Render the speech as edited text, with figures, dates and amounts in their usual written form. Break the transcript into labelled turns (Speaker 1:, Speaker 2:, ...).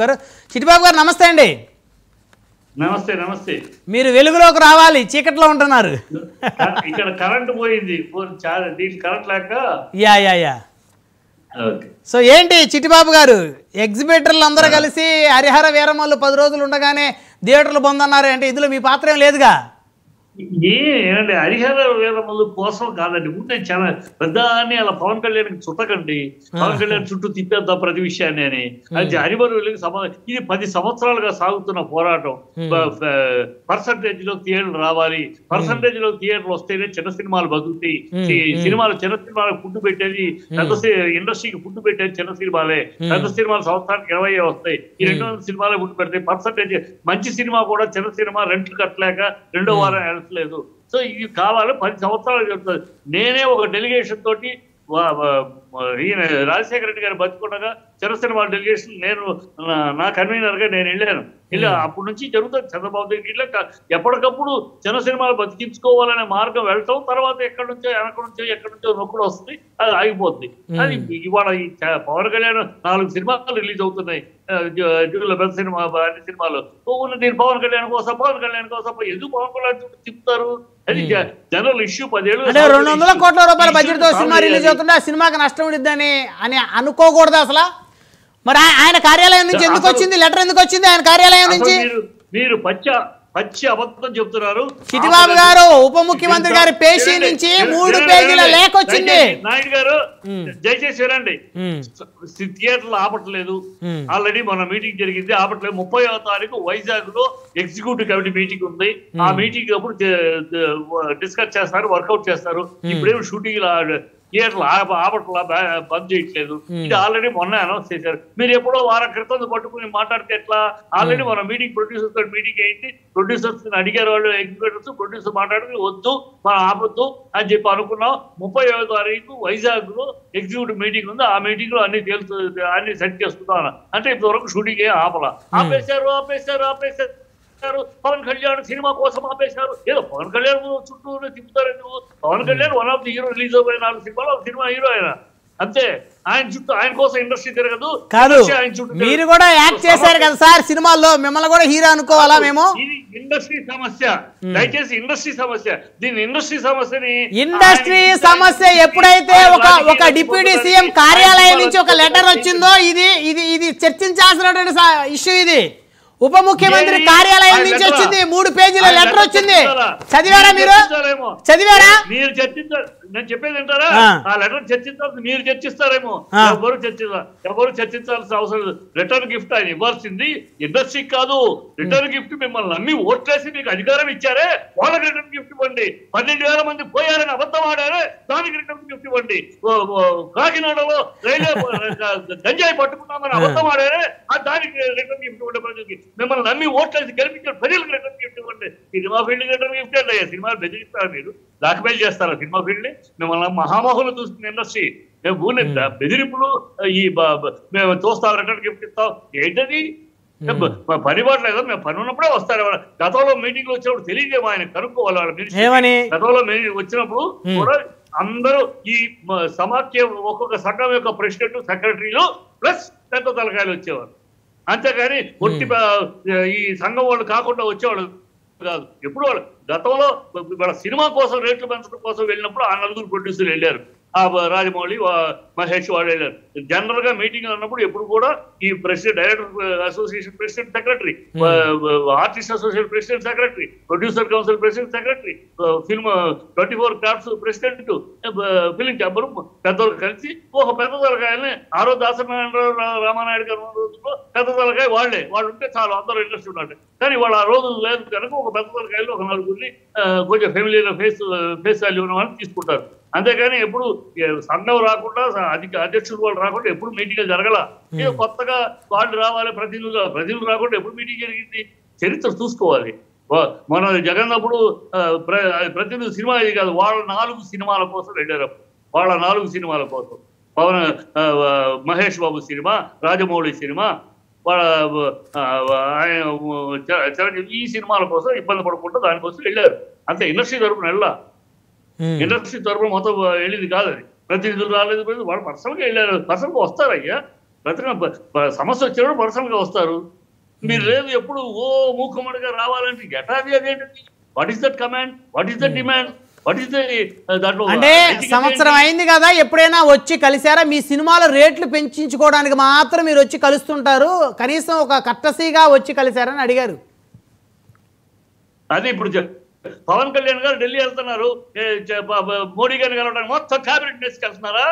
Speaker 1: గారు. చిట్టిబాబు గారు నమస్తే అండి.
Speaker 2: నమస్తే. నమస్తే.
Speaker 1: మీరు వెలుగులోకి రావాలి, చీకట్లో ఉంటున్నారు.
Speaker 2: ఇక్కడ కరెంట్ పోయింది, దీనికి కరెంట్ లేక.
Speaker 1: Yeah yeah yeah. సో ఏంటి చిట్టిబాబు గారు, ఎగ్జిబిటర్లు అందరూ కలిసి హరిహర వీరమల్లు 10 రోజులు ఉండగానే థియేటర్లు బంద్ అన్నారు అంటే ఇందులో మీ పాత్ర ఏం లేదుగా?
Speaker 2: ఏనండి, హరిహర వీరమల్లు కోసం కాదండి. ముందే చాలా పెద్ద అని అలా పవన్ కళ్యాణ్ చుట్టకండి, పవన్ కళ్యాణ్ చుట్టూ తిప్పేద్దాం ప్రతి విషయాన్ని అని. అది హరిహర ఇది 10 సంవత్సరాలుగా సాగుతున్న పోరాటం. పర్సంటేజ్ లో థియేటర్లు రావాలి, పర్సంటేజ్ లో థియేటర్లు వస్తేనే చిన్న సినిమాలు బతుకుతాయి. చిన్న సినిమాలకు ఫుడ్ పెట్టేది పెద్ద ఇండస్ట్రీకి ఫుడ్ పెట్టేది చిన్న సినిమాలే. పెద్ద సినిమాలు సంవత్సరానికి 20 వస్తాయి, ఈ 200 సినిమాలే ఫుడ్ పెడతాయి. పర్సంటేజ్ మంచి సినిమా కూడా చిన్న సినిమా రెంట్లు కట్టలేక 2వ వారం లేదు. సో ఇది కావాలి, 10 సంవత్సరాలు చెప్తుంది. నేనే ఒక డెలిగేషన్ తోటి ఈయన రాజశేఖర రెడ్డి గారు బతుకుండగా చిన్న సినిమా డెలిగేషన్ నేను నా కన్వీనర్ గా నేను వెళ్ళాను. అప్పటి నుంచి జరుగుతుంది. చంద్రబాబు దగ్గర ఎప్పటికప్పుడు చిన్న సినిమాలు బతికించుకోవాలనే మార్గం వెళ్ళటం, తర్వాత ఎక్కడి నుంచో నొక్కుడు వస్తుంది, అది ఆగిపోతుంది. అది ఇవాళ ఈ పవన్ కళ్యాణ్ 4 సినిమాలు రిలీజ్ అవుతున్నాయి, పెద్ద సినిమా అన్ని సినిమాలు. నేను పవన్ కళ్యాణ్ కోసం ఎందుకు పవన్ కళ్యాణ్ తిప్పుతారు? అది జనరల్ ఇష్యూ. 10 ఏళ్ళు
Speaker 1: 200 కోట్ల రూపాయల బడ్జెట్ తో సినిమా రిలీజ్ అవుతుంటే ఆ సినిమాకి నష్టం ఉండిద్దని అని అనుకోకూడదు అసలు. మరి ఆయన కార్యాలయం నుంచి ఎందుకు వచ్చింది లెటర్? ఎందుకు వచ్చింది ఆయన కార్యాలయం నుంచి?
Speaker 2: మీరు పచ్చి అబద్ధం చెప్తున్నారు.
Speaker 1: చిట్టిబాబు గారు, ఉప ముఖ్యమంత్రి గారి పేషీ నుంచి 3 పేజీల లేఖ వచ్చింది.
Speaker 2: నాయుడు గారు దయచేసి వినండి. థియేటర్లు ఆపట్లేదు, ఆల్రెడీ మన మీటింగ్ జరిగింది, ఆపట్లేదు. 30వ తారీఖు వైజాగ్ లో ఎగ్జిక్యూటివ్ కమిటీ మీటింగ్ ఉంది. ఆ మీటింగ్ అప్పుడు డిస్కస్ చేస్తారు, వర్కౌట్ చేస్తారు. ఇప్పుడేమో షూటింగ్ థియేటర్లు ఆపట్లా, బంద్ చేయట్లేదు. ఇది ఆల్రెడీ మొన్న అనౌన్స్ చేశారు. మీరు ఎప్పుడో వారం క్రితం పట్టుకుని మాట్లాడితే ఎట్లా? ఆల్రెడీ మన మీటింగ్ ప్రొడ్యూసర్స్ తోటి మీటింగ్ అయింది. ప్రొడ్యూసర్స్ అడిగారు, వాళ్ళు ఎగ్జిక్యూటివ్స్ ప్రొడ్యూసర్ మాట్లాడుకుని వద్దు మనం ఆపొద్దు అని చెప్పి అనుకున్నాం. 30వ తారీఖు వైజాగ్ లో ఎగ్జిక్యూటివ్ మీటింగ్ ఉంది. ఆ మీటింగ్ లో అన్ని సెట్ చేసుకుందాం. అంటే ఇంతవరకు షూటింగ్ ఏం ఆపేశారు. పవన్ కళ్యాణ్ సినిమా కోసం ఆపేశారు. ఏదో పవన్ కళ్యాణ్ చుట్టూ తిప్పుతారు. Pawan Kalyan one of the hero, release అయిపోయిన 4 సినిమాలు ఒక సినిమా హీరో ఆయన, అంతే. ఆయన చుట్టూ, ఆయన కోసం ఇండస్ట్రీ తిరగదు.
Speaker 1: కాదు, మీరు కూడా యాక్ట్ చేశారు కదా సార్ సినిమాల్లో, మిమ్మల్ని కూడా హీరో అనుకోవాలా మేము?
Speaker 2: ఇది ఇండస్ట్రీ సమస్య, దయచేసి ఇండస్ట్రీ సమస్య. దీని ఇండస్ట్రీ
Speaker 1: సమస్య ఎప్పుడైతే ఒక డిప్యూటీ సీఎం కార్యాలయం నుంచి ఒక లెటర్ వచ్చిందో ఇది చర్చించాల్సినటువంటి ఇష్యూ. ఇది ఉప ముఖ్యమంత్రి కార్యాలయం నుంచి వచ్చింది, 3 పేజీల లెటర్ వచ్చింది. చదివారా మీరు?
Speaker 2: మీరు చర్చించారు. నేను చెప్పేది వింటారా? ఆ లెటర్ చర్చించాల్సి మీరు చర్చిస్తారేమో. ఎవరు చర్చించాల్సిన అవసరం లేదు. రిటర్న్ గిఫ్ట్ ఆయన ఇవ్వాల్సింది ఇండస్ట్రీ కాదు. రిటర్న్ గిఫ్ట్ మిమ్మల్ని నమ్మి ఓట్లేసి మీకు అధికారం ఇచ్చారే, వాళ్ళకి రిటర్న్ గిఫ్ట్ ఇవ్వండి. 12,000 మంది పోయారని అబద్ధం ఆడారే, దానికి రిటర్న్ గిఫ్ట్ ఇవ్వండి. కాకినాడలో రైల్వే గంజాయి పట్టుకున్నామని అబద్ధం ఆడారే, దానికి రిటర్న్ గిఫ్ట్ ఇవ్వండి. ప్రజలకి మిమ్మల్ని నమ్మి ఓట్లేసి గెలిపించారు, ప్రజలకు రిటర్న్ గిఫ్ట్ ఇవ్వండి. సినిమా ఫీల్డ్ రిటర్న్ గిఫ్ట్ అంటే సినిమాలు బెదిరిస్తారు, మీరు బ్లాక్మెయిల్ చేస్తారా సినిమా ఫీల్డ్ ని? మిమ్మల్ని మహామహులు చూస్తుంది ఇండస్ట్రీ. బెదిరింపులు, మేము చూస్తాం, రిటర్న్ గిఫ్ట్ ఇస్తాం, ఏంటది? పని పడలేదు, మేము పని ఉన్నప్పుడే వస్తారు. గతంలో మీటింగ్ లో వచ్చినప్పుడు తెలియజేమో ఆయన కనుక్కోవాలి. గతంలో మీటింగ్ వచ్చినప్పుడు కూడా అందరూ ఈ సమాఖ్య ఒక్కొక్క సంఘం యొక్క ప్రెసిడెంట్, సెక్రటరీలు ప్లస్ పెద్ద తలకాయలు వచ్చేవారు. అంతేగాని ఒట్టి ఈ సంఘం వాళ్ళు కాకుండా వచ్చేవాళ్ళు కాదు. ఎప్పుడు వాళ్ళు గతంలో వాళ్ళ సినిమా కోసం రేట్లు పెంచడం కోసం వెళ్ళినప్పుడు ఆ 4 ప్రొడ్యూసర్లు వెళ్ళారు. రాజమౌళి, మహేష్ వాళ్ళు వెళ్ళారు. జనరల్ గా మీటింగ్ అన్నప్పుడు ఎప్పుడు కూడా ఈ president, director association president secretary, artist association president secretary, producer council president secretary, film 24 crafts president, film chamber పెద్దలు కలిసి ఒక పెద్ద తలకాయని ఆ రోజు దాసనారాయణ రామానాయుడు గారు రోజుల్లో పెద్ద తలకాయ వాళ్ళు ఉంటే చాలు, అందరూ ఇంట్రెస్ట్ ఉన్నట్టు. కానీ వాళ్ళు ఆ రోజు లేదు కనుక ఒక పెద్ద తలకాయలు ఒక 4 కొంచెం ఫ్యామిలీలో ఫేస్ వాల్యూ ఉన్న వాళ్ళని తీసుకుంటారు. అంతేగాని ఎప్పుడు సంఘం రాకుండా, అధ్యక్షులు వాళ్ళు రాకుండా ఎప్పుడు మీటింగ్ జరగల. కొత్తగా వాళ్ళు రావాలి, ప్రతినిధులు రాకుండా ఎప్పుడు మీటింగ్ జరిగింది? చరిత్ర చూసుకోవాలి. మన జగన్ అప్పుడు ప్రతినిధి సినిమా ఇది కాదు, వాళ్ళ 4 సినిమాల కోసం వెళ్ళారు. వాళ్ళ 4 సినిమాల కోసం, మహేష్ బాబు సినిమా, రాజమౌళి సినిమా, వాళ్ళ ఈ సినిమాల కోసం ఇబ్బంది పడకుండా దానికోసం వెళ్ళారు. అంతే. ఇండస్ట్రీ తరపున వెళ్ళా, ఇండస్ట్రీ తరపున మొత్తం వెళ్ళింది కాదు. అది ప్రతినిధులు రాలేదు, వాళ్ళు పర్సనల్గా వెళ్ళారు. పర్సనల్గా వస్తారయ్యా, సమస్య వచ్చినప్పుడు పర్సనల్ గా వస్తారు. మీరు లేదు ఎప్పుడు ఓ మూకుమ్మడిగా రావాలంటే ఎటాది అదేంటి? What is that command? What is that demand? What is దాంట్లో
Speaker 1: అంటే సంవత్సరం అయింది కదా, ఎప్పుడైనా వచ్చి కలిసారా? మీ సినిమాల రేట్లు పెంచుకోవడానికి మాత్రం మీరు వచ్చి కలుస్తుంటారు, కనీసం ఒక కట్టసీగా వచ్చి కలిసారని అడిగారు.
Speaker 2: అదే ఇప్పుడు పవన్ కళ్యాణ్ గారు ఢిల్లీ వెళ్తున్నారు, మోడీ గారిని కలవడానికి మొత్తం క్యాబినెట్ తీసుకెళ్తున్నారా?